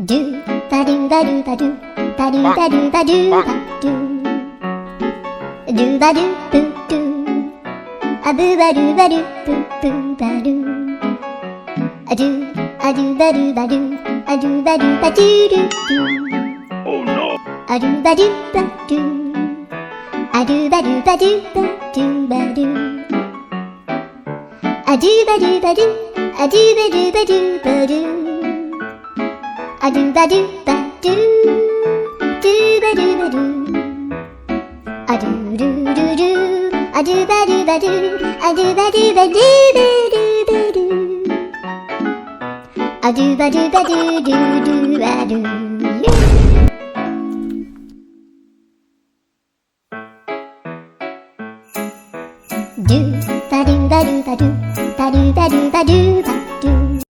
ドゥバドゥバドゥバドゥバドゥバドゥバドゥバドゥドゥバドゥブドゥアブバドゥバドゥブブバドゥアドゥアドゥバドゥバドゥアドゥバドゥバドゥドゥドゥアドゥバドゥバドゥアドゥバドゥバドゥバドゥバドゥアドゥバドゥバドゥアドゥバドゥバドゥバドゥアドゥバドゥバドゥドゥバドゥバドゥアドゥルルルアドゥバドゥバドゥアドゥバドゥバドゥバドゥバドゥアドゥバドゥバドゥドゥドゥバドゥドゥバドゥバドゥバドゥ